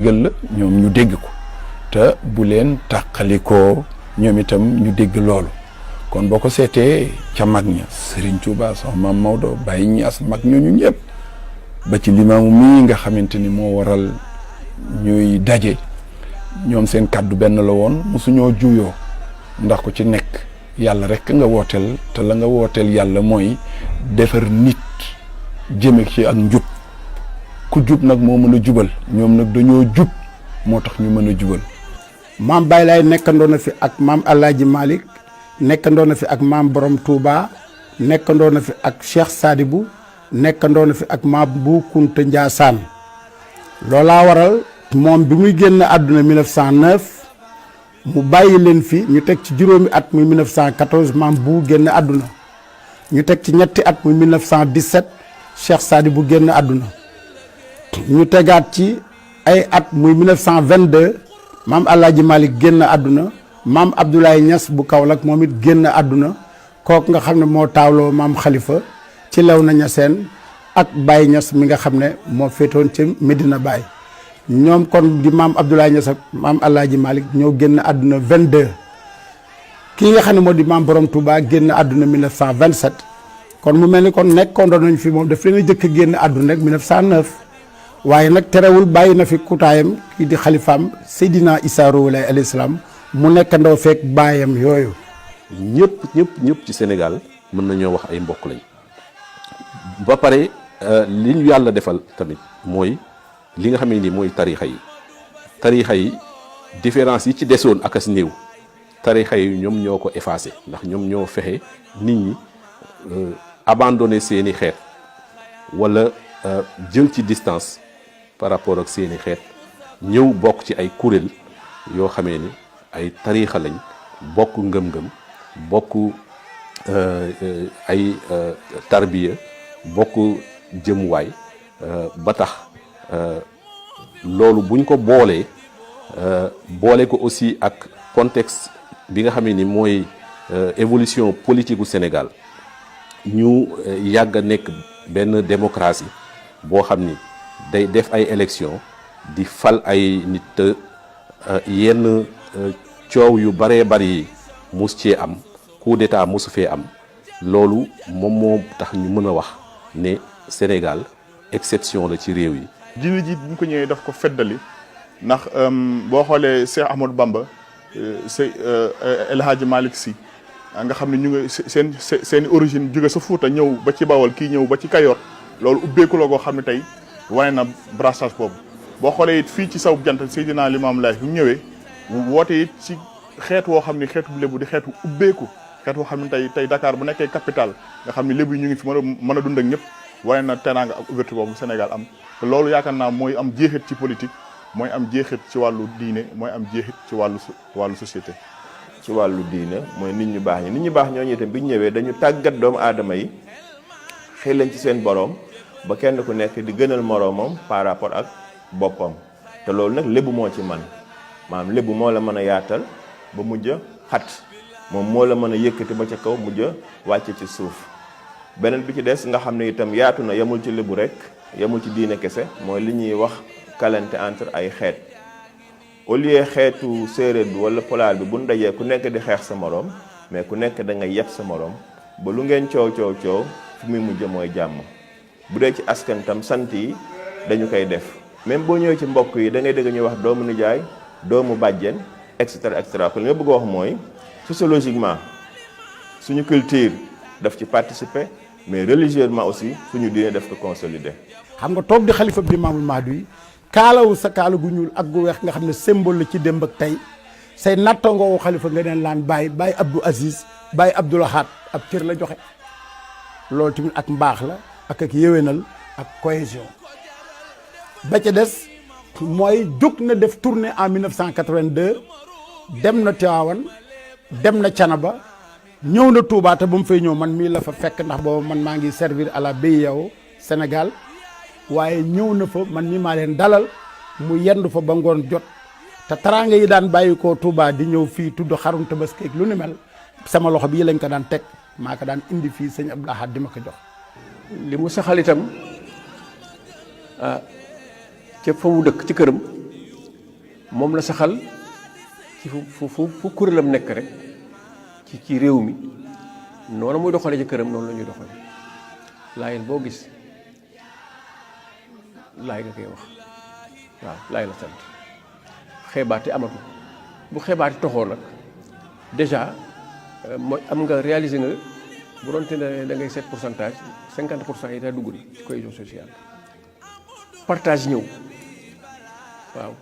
gël la ñoom ñu dégg ko te bu leen tàqalikoo ñoom itam ñu dégg loolu kon boo ko seetee ca mag ña Serigne Touba sax Maam Maodo Baye Niass mag ñooñu ñëpp ba ci limaamu mii nga xamante ni moo waral ñuy daje ñoom seen kàddu benn la woon mosuñoo juyoo ndax ku ci nekk yàlla rek nga wooteel te la nga wooteel yàlla mooy defar nit jëme ci ak njub ku jub nag moo mën a jubal ñoom nag dañoo jub moo tax ñu mën a jubal. maam Baye Laye nekkandoo na fi ak maam Alaaji Malick nekkandoo na fi ak maam Borom Touba nekkandoo na fi ak Cheikh Sadibou nekkandoo na fi ak maam Bu Kunta Ndiassane loolaa waral moom bi muy génn àdduna 1909 mu bàyyi leen fi ñu teg ci juróomi at muy 1914 maam Bu génn àdduna ñu teg ci ñetti at muy 1917 Cheikh Sadibou génn àdduna ñu tegaat ci ay at muy 1922 maam Alaaji Malick génn àdduna maam Abdoulaye Niass bu Kaolack moom it génn àdduna kooku nga xam ne moo taawloo maam Khalifa ci Léona Niassène ak Baye Niass mi nga xam ne moo féetoon ci Medina Baye ñoom kon di maam Abdoulaye Niass ak maam Alaaji Malick ñoo génn àdduna 22 kii nga xam ne moo di maam Borom Touba génn àdduna 1927 kon mu mel ni kon nekkoon nañ fi moom daf leen a jëkk génn àdduna rek 1909 waaye nag terewul bàyyi na fi kutaayam kii di xalifaam Seydina Issa Rouhou Laye alayhi salaam mu nekkandoo fekk baayam yooyu. ñëpp ci Sénégal mën nañoo wax ay mbokk lañ ba pare li ñu yàlla defal tamit mooy li nga xam ne ni mooy tarixa yi différence yi ci desoon ak as néew tarixa yi ñoom ñoo ko effacé ndax ñoom ñoo fexe nit ñi abandonné seeni xeet wala jël ci distance par rapport ak seeni xeet ñëw bokk ci ay kuréel yoo xamee ni ay tariixa lañ bokk ngëm-ngëm bokk ay tarbiya bokk jëmuwaay ba tax loolu buñ ko boolee boole ko aussi ak contexte bi nga xamee ni mooy évolution politique gu Sénégal ñu yàgg a nekk benn démocratie boo xam ni day def ay élection di fal ay nit te yenn coow yu baree bari mus cee am coup d'état musu fee am loolu moom moo tax ñu mën a wax ne Sénégal exception la ci réew yi. diine ji bu ñu ko ñëwee daf ko feddali ndax boo xoolee Cheikh Ahmadou Bamba El Hadji Malick Sy nga xam ne ñu ngi seen origine jóge sa Fuuta ñëw ba ci Bawol kii ñëw ba ci Kayoor loolu ubbeeku la goo xam ne tey wane na brassage boobu boo xoolee it fii ci saw jant Seydina Limaamu Laay bi mu ñëwee woote it ci xeet woo xam ne xeetu lébu di xeetu ubbeeku xeet woo xam ne tey Dakar bu nekkee capital nga xam ne lébu yi ñu ngi fi mën a dund ak ñëpp wane na teraanga ak ouverture boobu Sénégal am te loolu yaakaar naa mooy am jeexit ci politique mooy am jeexit ci wàllu diine mooy am jeexit ci wàllu société. ci wàllu diine mooy nit ñu baax ñooñu itam bi ñu ñëwee dañu tàggat doomu aadama yi xëy leen ci seen boroom ba kenn ku nekk di gënal moroomam par rapport ak boppam te loolu nag lébu moo ci man maanaam lébu moo la mën a yaatal ba mujj a xat moom moo la mën a yëkkati ba ca kaw mujj a wàcce ci suuf beneen bi ci des nga xam ne itam yaatu na yemul ci lébu rek yemul ci diine kese mooy li ñuy wax kalante entre ay xeet au lieu xeetu séeréer bi wala polaar bi bu ñu dajee ku nekk di xeex sa moroom mais ku nekk da nga yeb sa moroom ba lu ngeen coow fi muy mujj mooy jàmm bu dee ci askan tam sant yi dañu koy def même boo ñëwee ci mbokk yi da ngay dégg ñuy wax doomu nijaay doomu bàjjen et cetera et cetera kon li nga bëgg a wax mooy sociologiquement suñu culture daf ci participer mais religieusement aussi suñu diine daf ko consolider. xam nga toog di xalifa bi Limaamul Mahdi yi kaalawu sa kaala gu ñuul ak gu weex nga xam ne symbole la ci démb ak tey say nattangoo xalifa nga neen laan Baye Abdou Aziz Baye Abdou Lahad ab cër la joxe loolu tamit ak mbaax la ak yéwénal ak cohésion ba ca des mooy jóg na def tournée en 1982 dem na Tivaouane dem na Thiénaba ñëw na Touba te ba mu fay ñëw man mii la fa fekk ndax boobu man maa ngi servir à la BIAO Sénégal waaye ñëw na fa man mii maa leen dalal mu yendu fa ba ngoon jot te taraanga yi daan bàyyi ko Touba di ñëw fii tudd xarum tabaski lu ni mel sama loxo bii lañ ko daan teg maa ko daan indi fii sëñ Abdou Lahad di ma ko jox. li mu saxal itam ca fa mu dëkk ci këram moom la saxal ci fu kuréelam nekk rek ci réew mi noonu muy doxalee ci këram noonu la ñuy doxalee laayeen boo gis laay nga koy wax waaw laay la sant xeebaate amatu bu xeebaate toxoo nag déjà mooy am nga réalisé nga bu doon te ne da ngay seet pourcentage 50% yi daa dugg na ci cohésion sociale partage ñëw waaw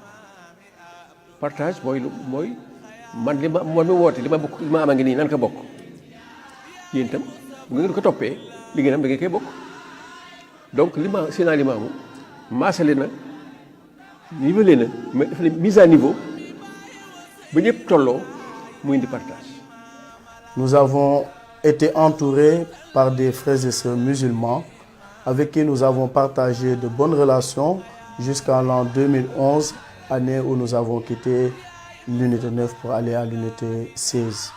partage mooy man li ma woote li ma am a ngi nii nan ko bokk yéen itam bu ngeen ko toppee li ngeen am da ngeen koy bokk donc Seydina Limaamu maasale na nivelé na mais daf ne mise à niveau ba ñëpp tolloo muy indi partage. Nous avons été entourés par des frères et sœurs musulmans avec qui nous avons partagé de bonnes relations jusqu'en l'an 2011, année où nous avons quitté l'unité 9 pour aller à l'unité 16.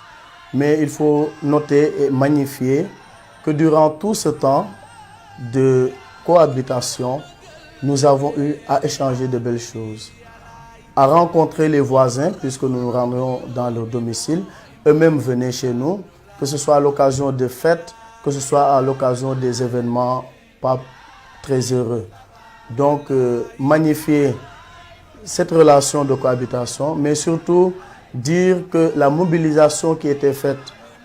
Mais il faut noter et magnifier que durant tout ce temps de cohabitation, nous avons eu à échanger de belles choses, à rencontrer les voisins puisque nous nous rendions dans leur domicile. Eux-mêmes venaient chez nous, que ce soit à l'occasion de fêtes, que ce soit à l'occasion des événements pas très heureux. Donc, magnifier cette relation de cohabitation, mais surtout dire que la mobilisation qui était faite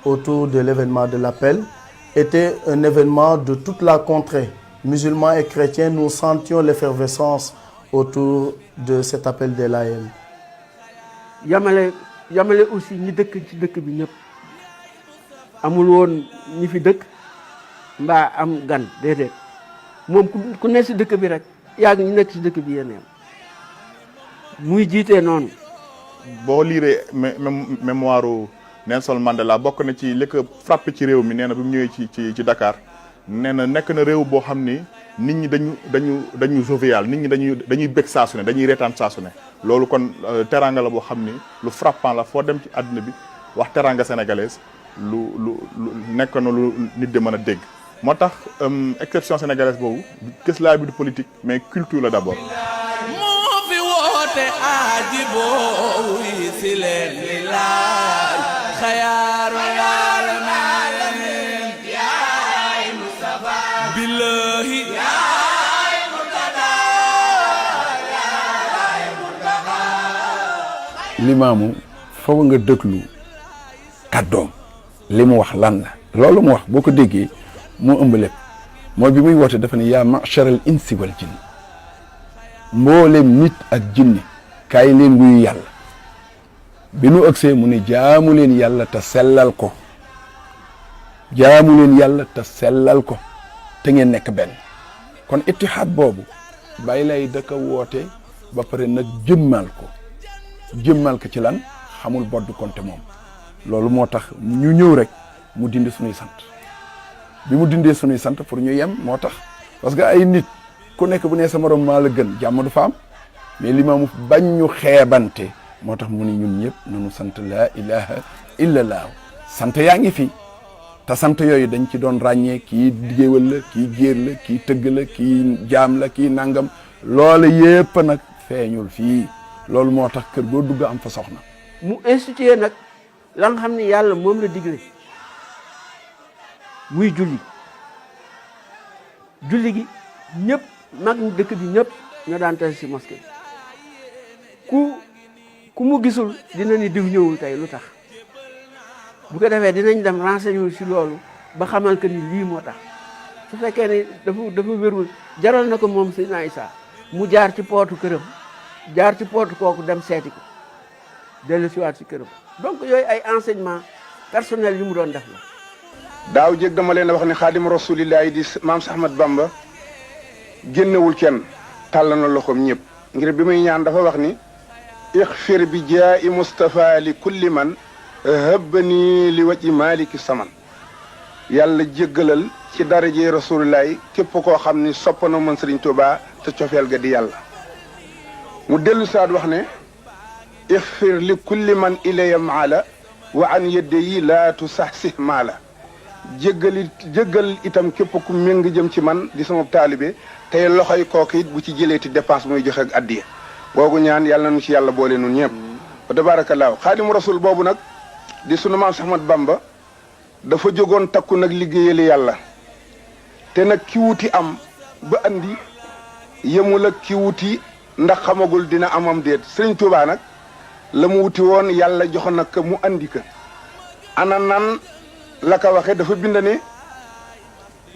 autour de l'événement de l'appel était un événement de toute la contrée. Musulmans et chrétiens, nous sentions l'effervescence autour de cet appel des Layènes. yamale aussi ñi dëkk ci dëkk bi ñëpp amul woon ñi fi dëkk mbaa am gan déedéet moom ku nekk ci dëkk bi rek yaa ngi ñu nekk ci dëkk bi yéen muy jiitee noonu. boo liiree mémoire Nelson Mandela bokk na ci li ko frappé ci réew mi nee na bi mu ñëwee ci Dakar nee na nekk na réew boo xam ni nit ñi dañu jovial nit ñi dañuy bëgg saa su ne dañuy reetaan saa su ne loolu kon teranga la boo xam ni lu frappant la foo dem ci àdduna bi wax teranga sénégalaise lu nekk na lu nit di mën a dégg moo tax exception sénégalaise boobu gëslaay bi du politique mais culture la d'abord. moo fi woote aaji boo wi si leen li laaj xayaaru alamin yaay Mustafa billahi Limaamu faw nga déglu kàddoom li mu wax lan la loolu mu wax boo ko déggee moo ëmb lépp mooy bi muy woote dafa ne yaa ma'sharal insi wal jinn mboolem nit ak jinni kaay leen wuyu yàlla bi nu ëgsee mu ne jaamu leen yàlla te sellal ko jaamu leen yàlla te sellal ko te ngeen nekk benn kon ittihaad boobu bàyyi lay dëkk woote ba pare nag jëmmal ko ci lan xamul bodd konte moom loolu moo tax ñu ñëw rek mu dindi suñuy sant bi mu dindee suñuy sant pour ñu yem moo tax parce que ay nit ku nekk bu nee sa morom maa la gën jàmm du fa am mais Limaamu bañ ñu xeebante moo tax mu ni ñun ñëpp nañu sant laa ilaha illallah sant yaa ngi fi te sant yooyu dañ ci doon ràññee kii géwél la kii géer la kii tëgg la kii jaam la kii nangam loola yépp nag feeñul fii loolu moo tax kër goo dugg am fa soxna. mu institué nag la nga xam ne yàlla moom la digle muy julli gi ñëpp mag ñu dëkk bi ñëpp ñoo daan tase si mosquée ku mu gisul dina ni diw ñëwul tey lu tax bu ko defee dinañ dem renseigner si loolu ba xamal que ni lii moo tax su fekkee ne dafa wérul jaral na ko moom Seydina Issa mu jaar ci pootu këram jaar ci pootu kooku dem seeti ko dellu siwaat si këram donc yooyu ay enseignement personnel yu mu doon def la. daaw jég dama leen wax ne xaadim rasulillahi di maam Seex Ahmad Bamba génnewul kenn tàll na loxoom ñëpp ngir bi muy ñaan dafa wax ni ixfir bi jaa'i Mustafa li kulli man hëbbani li waji maliki saman yàlla jéggalal ci daraje rasulillahi képp koo xam ni sopp na mën Sëriñ Tuubaa te cofeel ga di yàlla mu dellu saat wax ne ixfir li kulli man ilaya maala wa an yedde yi laatu sax si maala jéggal itam képp ku méng jëm ci man di sama taalibe tey loxoy kooku it bu ci jëleeti dépense muy joxe ak addiya googu ñaan yàlla nu ci yàlla boole nun ñëpp wa tabaarakallaahu xaadimu rasul boobu nag di sunu maam Cheikh Ahmad Bamba dafa jógoon takku nag liggéeyali yàlla te nag ki wuti am ba andi yemul ak ki wuti ndax xamagul dina amam déet Sëriñ Tuubaa nag la mu wuti woon yàlla jox na ko mu andi ko ana nan la ko waxe dafa bind ne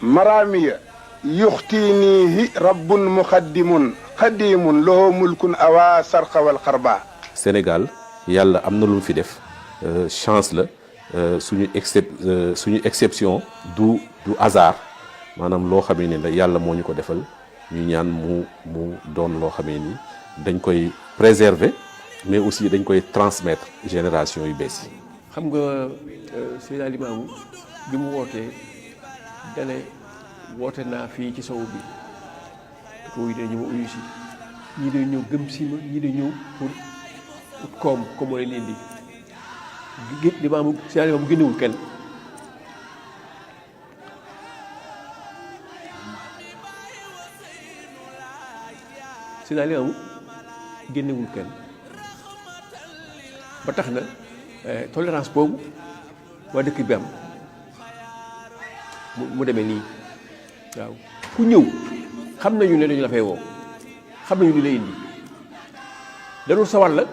maraamiya yuxtiinihi rabbun muxaddimun xadimun lahu mulkun awa sarxa wal xarba. Sénégal yàlla am na lu mu fi def chance la suñu exception du hasard maanaam loo xamee ni la yàlla moo ñu ko defal ñu ñaan mu doon loo xamee ni dañ koy préserver mais aussi dañ koy transmettre génération yu bees yi. xam nga Seydina Limaamu bi mu wootee dane woote naa fii ci sow bi ruu yi dañu ma uyu si ñii day ñëw gëm si ma ñii day ñëw pour koom moo leen indi Limaamu Seydina Limaamu génnewul kenn Seydina Limaamu génnewul kenn ba tax na tolérance boobu waa dëkk bi am mu demee nii waaw ku ñëw xam nañu ne dañu la fay woo xam nañu li lay indi dañu sawar la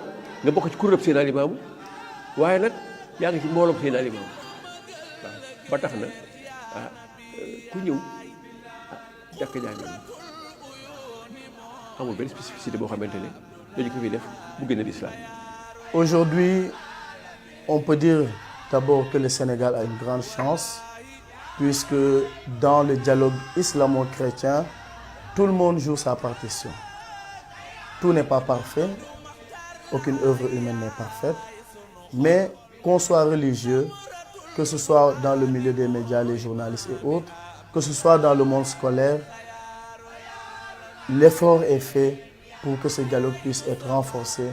nga bokk ci kuréel Seydina Limaamu waaye nag yaa ngi ci mbooloom Seydina Limaamu waaw ba tax na ku ñëw jàkk jàng amul benn spécificité boo xamante ne dañu ko fi def bu génn l'islam. Aujourd'hui, on peut dire d'abord que le Sénégal a une grande chance puisque dans le dialogue islamo-chrétien, tout le monde joue sa partition. Tout n'est pas parfait, aucune œuvre humaine n'est parfaite, mais qu'on soit religieux, que ce soit dans le milieu des médias, les journalistes et autres, que ce soit dans le monde scolaire, l'effort est fait pour que ce dialogue puisse être renforcé,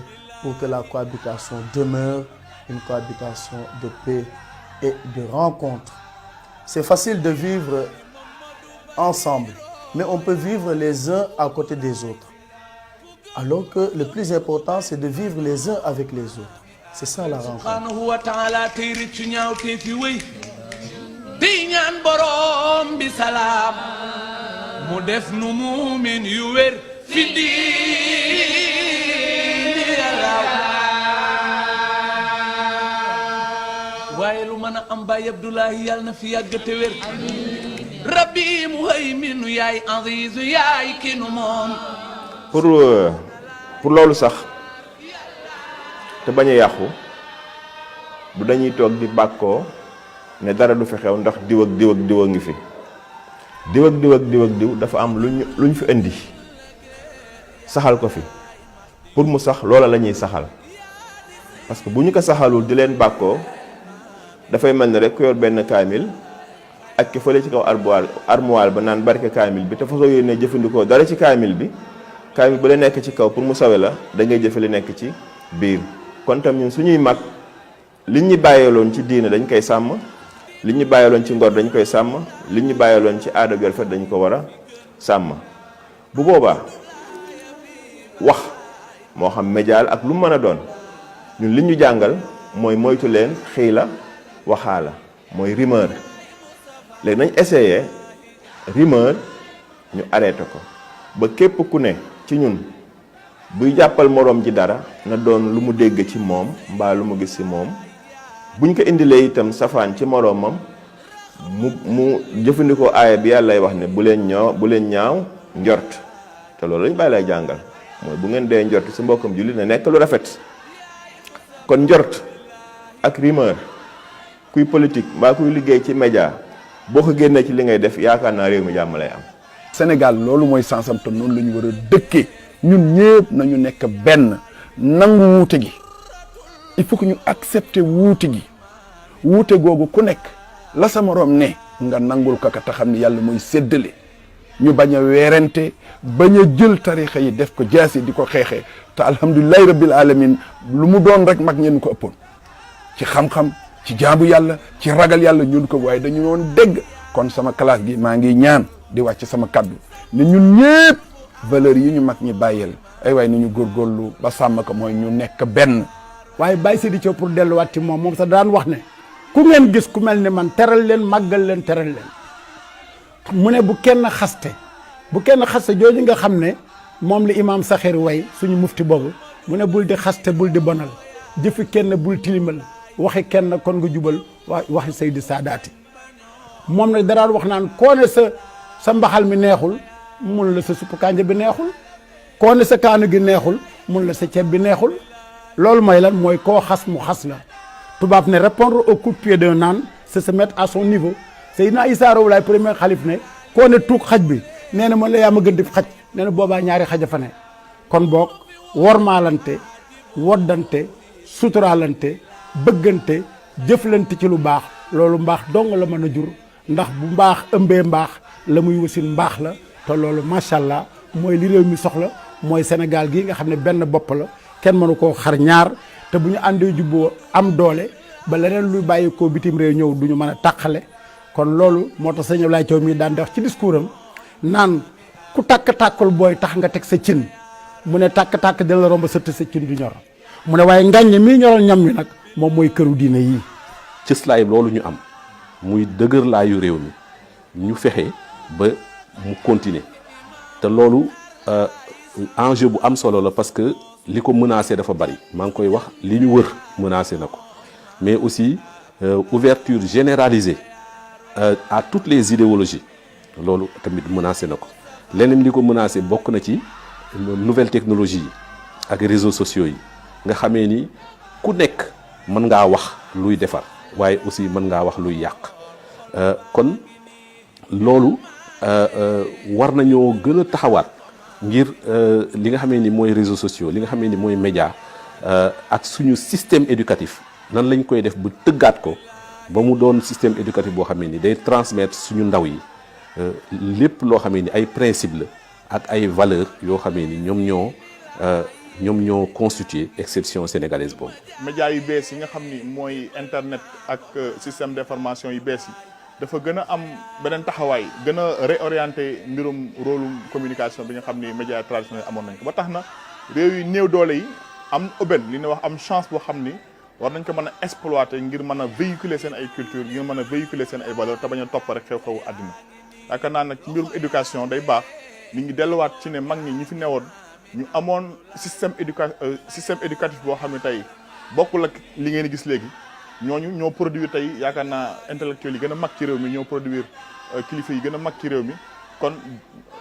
pour que la cohabitation demeure une cohabitation de paix et de rencontre. C'est facile de vivre ensemble, mais on peut vivre les uns à côté des autres. Alors que le plus important, c'est de vivre les uns avec les autres. C'est ça la rencontre. subhanahu wa taala tey rëccu ñaaw tey fi wéy di ñaan borom bi salaam mu def nu muumin yu wér fi diini yàlla waaye lu mën a am Baay Abdoulahi yàlla na fi yàgg te wér rabbi muhayminu yaay azizu yaay ki nu moom pour loolu sax te bañ a yàqu bu dañuy toog di bàkkoo ne dara du fi xew ndax diw ak diw ak diw a ngi fi diw ak diw ak diw ak diw dafa am luñ fi indi saxal ko fi pour mu sax loola la ñuy saxal parce que bu ñu ko saxalul di leen bàkkoo dafay mel ni rek ku yor benn kaamil ak ki fële ci kaw armoire ba naan barke kaamil bi te fa soo yéenee jëfandikoo dara ci kaamil bi kaamil ba la nekk ci kaw pour mu sawe la da ngay jëfe li nekk ci biir kon tam ñun suñuy mag liñ ñu bàyyeeloon ci diine dañ koy sàmm liñ ñu bàyyeeloon ci ngor dañ koy sàmm liñ ñu bàyyeeloon ci aada gu rafet dañ ko war a sàmm bu boobaa wax moo xam médial ak lu mën a doon ñun liñ ñu jàngal mooy moytu leen xiila waxaala mooy rumeur léegi nañ essayé rumeur ñu arrêté ko ba képp ku ne ci ñun buy jàppal moroom ji dara na doon lu mu dégg ci moom mbaa lu mu gis ci moom buñ ko indilee itam safaan ci moroomam mu jëfandikoo aaya bi yàlla lay wax ne bu leen ñaaw njort te loolu lañ bàyyi lay jàngal mooy bu ngeen dee njort ci mbokkam jullit ne nekk lu rafet kon njort ak rumeur kuy politique mbaa kuy liggéey ci média boo ko génnee ci li ngay def yaakaar naa réew mi jàmm lay am. Sénégal loolu mooy sansam te noonu la ñu war a dëkkee ñun ñëpp nañu nekk benn nangu wuute gi il faut que ñu accepter wuute gi wuute googu ku nekk la sa moroom ne nga nangul kaka te xam ne yàlla mooy séddale ñu bañ a weerante bañ a jël tarixa yi def ko jaasi di ko xeexee te alhamdulilahi rabbil alamin lu mu doon rek mag ñeen ko ëppoon ci xam-xam ci jaabu yàlla ci ragal yàlla ñun ko waaye dañu woon dégg kon sama classe gi maa ngi ñaan di wàcc sama kaddu ne ñun ñëpp valeur yi ñu mag ñi bàyyil ay waay ni ñu góorgóorlu ba sàmm ko mooy ñu nekk benn. waaye Baye Seydi Thiaw pour delluwaat ci moom sax daan wax ne ku ngeen gis ku mel ni man teral leen màggal leen teral leen mu ne bu kenn xaste jooju nga xam ne moom la imaam Saxir way suñu mufti boobu mu ne bul di xaste bul di bonal jëfi kenn bul tilimal waxi kenn kon nga jubal waxi Seydi Saadaati moom nag daraan wax naan koo ne sa mbaxal mi neexul mun la sa suppu kànja bi neexul koo ne sa kaanu gi neexul mun la sa ceeb bi neexul loolu mooy lan mooy koo xas mu xas la tubaab ne répondre au coup de pied d'un âne c'est se mettre à son niveau Seydina Issa Rouhou Laye premier xalif ne koo ne tuug xaj bi nee na man la yaa ma gën di xaj nee na boobaa ñaari xaj a fa ne kon boog wormaalante woddante suturaalante bëggante jëflante ci lu baax loolu mbaax dong la mën a jur ndax bu mbaax ëmbee mbaax la muy wasin mbaax la te loolu macha allah mooy li réew mi soxla mooy Sénégal gii nga xam ne benn bopp la kenn mënu koo xar ñaar te bu ñu àndee jubboo am doole ba leneen luy bàyyi koo bitim réew ñëw du ñu mën a tàqale kon loolu moo tax sëñ Ablaye Thiaw mii daan di wax ci discours am naan ku tàkk-tàkkul booy tax nga teg sa cin mu ne tàkk-tàkk dina la romb sëtt sa cin du ñor mu ne waaye ngàññe mii ñoral ñam wi nag moom mooy këru diine yii. cëslaay loolu ñu am muy dëgër laayu réew mi ñu fexe ba mu continuer te loolu enjeu bu am solo la parce que li ko menacé dafa bari maa ngi koy wax li ñu wër menacé na ko mais aussi ouverture généralisée à toutes les idéologies loolu tamit menacé na ko leneen li ko menacé bokk na ci nouvelle technologie yi ak réseaux sociaux yi nga xamee ni ku nekk mën ngaa wax luy defar waaye aussi mën ngaa wax luy yàq kon loolu war nañoo gën a taxawaat ngir li nga xamee ni mooy réseaux sociaux li nga xamee ni mooy média ak suñu système éducatif nan lañ koy def bu tëggaat ko ba mu doon système éducatif boo xamee ni day transmettre suñu ndaw yi lépp loo xamee ni ay principe la ak ay valeurs yoo xamee ni ñoom ñoo constitué exception sénégalaise boobu. média yu bees yi nga xam ni mooy internet ak système d'information yu bees yi dafa gën a am beneen taxawaay gën a réorienté mbirum rôle communication bi nga xam ni média traditionnel amoon nañ ko ba tax na réew yu néew doole yi am aubaine li ñuy wax am chance boo xam ni war nañ ko mën a exploiter ngir mën a véhiculer seen ay culture ngir mën a véhiculer seen ay valeurs te bañ a topp rek xew-xewu àddina yaakaar naa nag ci mbirum éducation day baax nit ñi delluwaat ci ne mag ñi fi newoon ñu amoon système éducatif boo xam ne tey bokkul ak li ngeen gis léegi ñooñu ñoo produire tey yaakaar naa intellectuels yi gën a mag ci réew mi ñoo produire kilifa yi gën a mag ci réew mi kon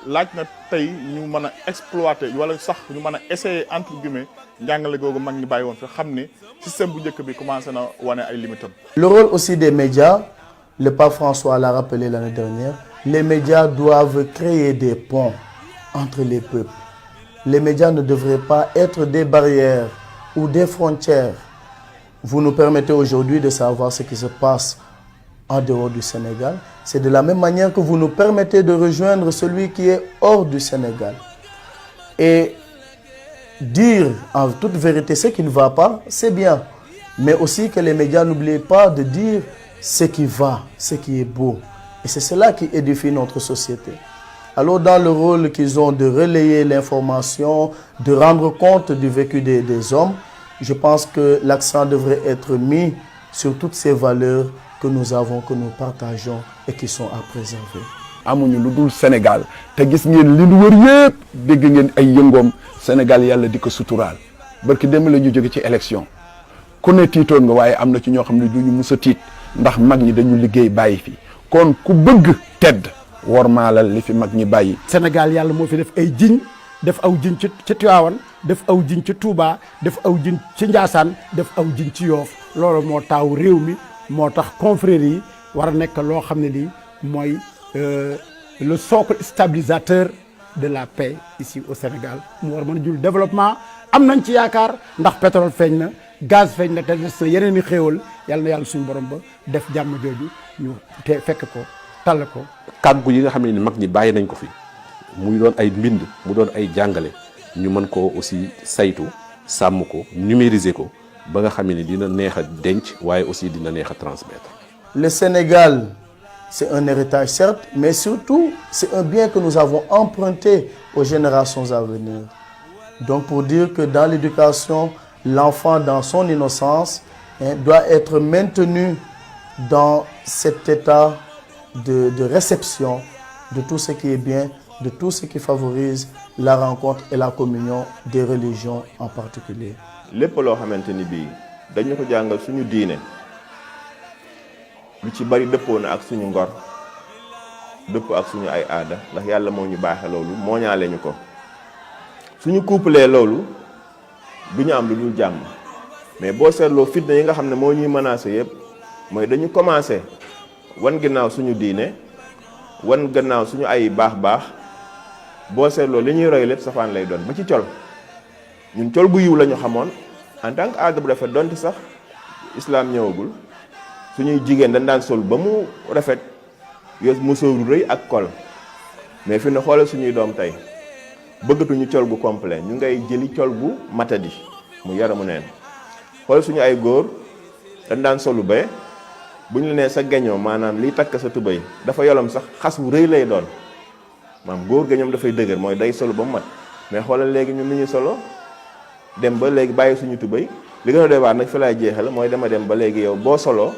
laaj na tey ñu mën a exploiter wala sax ñu mën a essayer entre guillemets njàngale googu mag ñi bàyyi woon fi xam ne système bu njëkk bi commencé na wane ay limitam. Le rôle aussi des médias, le pape François l'a rappelé l'année dernière, les médias doivent créer des ponts entre les peuples. Les médias ne devraient pas être des barrières ou des frontières. Vous nous permettez aujourd'hui de savoir ce qui se passe en dehors du Sénégal. C'est de la même manière que vous nous permettez de rejoindre celui qui est hors du Sénégal. Et dire en toute vérité ce qui ne va pas, c'est bien. Mais aussi que les médias n'oublient pas de dire ce qui va, ce qui est beau. Et c'est cela qui édifie notre société. Alors dans le rôle qu'ils ont de relayer l'information, de rendre compte du vécu des hommes, je pense que l'accent devrait être mis sur toutes ces valeurs que nous avons, que nous partageons et qui sont à préserver. amuñu lu dul Sénégal te gis ngeen li nu wër yëpp dégg ngeen ay yëngoom Sénégal yàlla di ko suturaal barki dem la ñu jóge ci élection ku ne tiitoon nga waaye am na ci ñoo xam ne du ñu mus a tiit ndax mag ñi dañu liggéey bàyyi fi kon ku bëgg tedd wormaalal li fi mag ñi bàyyi. Sénégal yàlla moo fi def ay jiñ def aw jiñ ci Tivaouane def aw jiñ ci Touba def aw jiñ ci Ndiassane def aw jiñ ci Yoff loolu moo taaw réew mi moo tax confréries yi war a nekk loo xam ne lii mooy le socle stabilisateur de la paix ici au Sénégal mu war mën a jul développement am nañ ci yaakaar ndax pétrole feeñ na gaz feeñ na te des na yeneen i xéewal yàlla na yàlla suñu borom ba def jàmm jooju ñu te fekk ko tall ko. kàggu yi nga xam ne mag ñi bàyyi nañ ko fi muy doon ay mbind mu doon ay jàngale ñu mën ko aussi saytu sàmm ko numériser ko ba nga xam ne dina neex a denc waaye aussi dina neex a transmettre. Le Sénégal c'est un héritage certes, mais surtout c'est un bien que nous avons emprunté aux générations à venir. Donc pour dire que dans l'éducation, l'enfant dans son innocence doit être maintenu dans cet état de réception de tout ce qui est bien, de tout ce qui favorise la rencontre et la communion des religions en particulier. lépp loo xamante ni bii dañu ko jàngal suñu diine lu ci bari dëppoo na ak suñu ngor dëpp ak suñu ay aada ndax yàlla moo ñu baaxe loolu moo ñaale ñu ko suñu couplé loolu du ñu am lu dul jàmm mais boo seetloo fitna yi nga xam ne moo ñuy menacé yëpp mooy dañu commencé wan gannaaw suñu diine wan gannaaw suñu ay baax boo seetloo li ñuy roy lépp safaan lay doon ba ci col ñun col bu yiw la ñu xamoon en tant que aada bu rafet donte sax islam ñëwagul suñuy jigéen dañ daan sol ba mu rafet yos musóoru rëy ak kol mais fi ne xoolal suñuy doom tey bëggatuñu col gu complet ñu ngay jëli col gu matadi mu yaramu neen xoolal suñu ay góor dañ daan solu ba bu ñu la nee sa geñoo maanaam liy takk sa tubéy dafa yolom sax xas bu rëy lay doon maam góor geñoom dafay dëgër mooy day solu ba mu mat mais xoolal léegi ñun ni ñu solo dem ba léegi bàyyi suñu tubéy li gën a doy waar nag fi laay jeexal mooy dama dem ba léegi yow boo soloo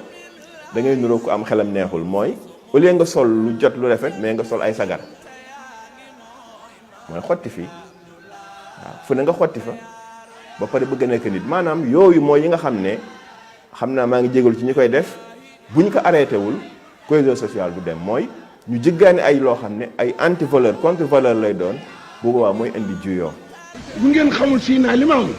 da ngay nuroo ku am xelam neexul mooy au lieu nga sol lu jot lu rafet mais nga sol ay sagar mooy xotti fii waaw fu ne nga xotti fa ba pare bëgg a nekk nit maanaam yooyu mooy yi nga xam ne xam naa maa ngi jégalu ci ñi koy def bu ñu ko arrêté wul cohésion sociale du dem mooy ñu jéggaani ay loo xam ne ay anti valeur contre valeur lay doon bu boobaa mooy indi juyoo. bu ngeen xamul si naa Limaamu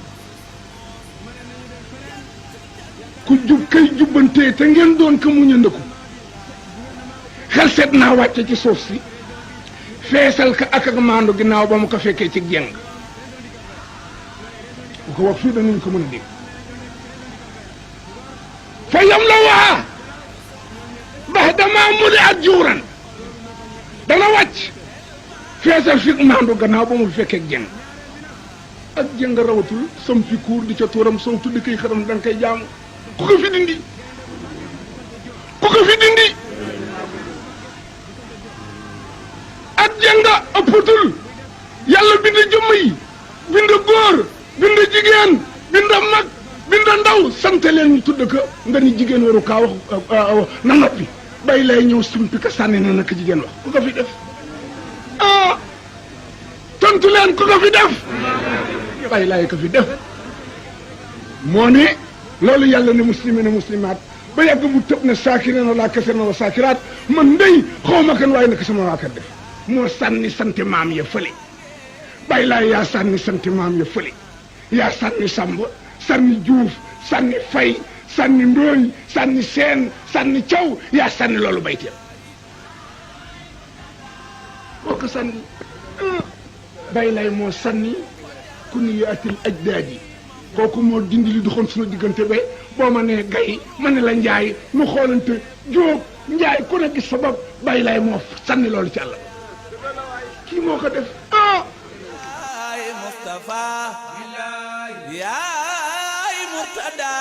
ku jub kay jubbantee te ngeen doon ko mu ñëndaku xel seet naa wàcce ci suuf si feesal ka ak maandu ginnaaw ba mu ko fekkee ci jeng bu ko wax fii danañ ko mën a dégg fa yam la waa bax damaa mu di ak juuran dana wàcc feesal fi maandu gannaaw ba mu fekkee jeng ak jeng rawatul som fi kuur di ca tuuram soo tuddi koy xaram danga koy jaamu ku ko fi dindi ak jenga ëppatul yàlla bind jëmm yi bind góor bind jigéen bind mag bind ndaw sant leen ñu tudd ko nga ni jigéen waru kaa wax na noppi bay lay ñëw sumpi ka sànni na naka jigéen wax ku ko fi def tontu leen ku ko fi def bay lay ko fi def moo ne loolu yàlla ne muslimin ne muslimaat ba yàgg mu tëb ne saakirina wala kasirina wa saakiraat man ndey xaw ma kan waaye naka sama waa kër def moo sànni sant maam ya fële bàyyi laa yaa sànni sant maam ya fële yaa sànni Samba sànni Juuf sànni Fay sànni Ndooy sànni Seen sànni Caw yaa sànni loolu bayteel boo ko sànni bàyyi laay moo sànni ku ni yaatil ajdaadi kooku moo dindi li doxoon suñu diggante ba boo ma nee gay ma ne la njaay nu xoolante jóob njaay ku ne gis sa bopp bàyyi laay moo sànni loolu ci àll kii moo ko def yaay Mustafa yaay Murtada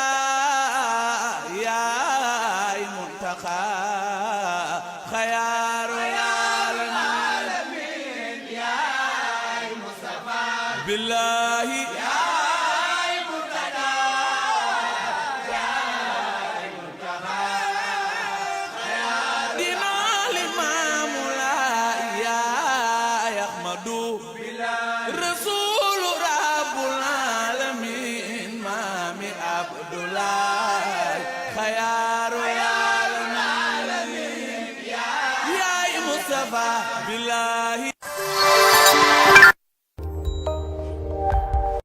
yaay Muntaqa xayaaru alamin yaay Mustafa billahi billahi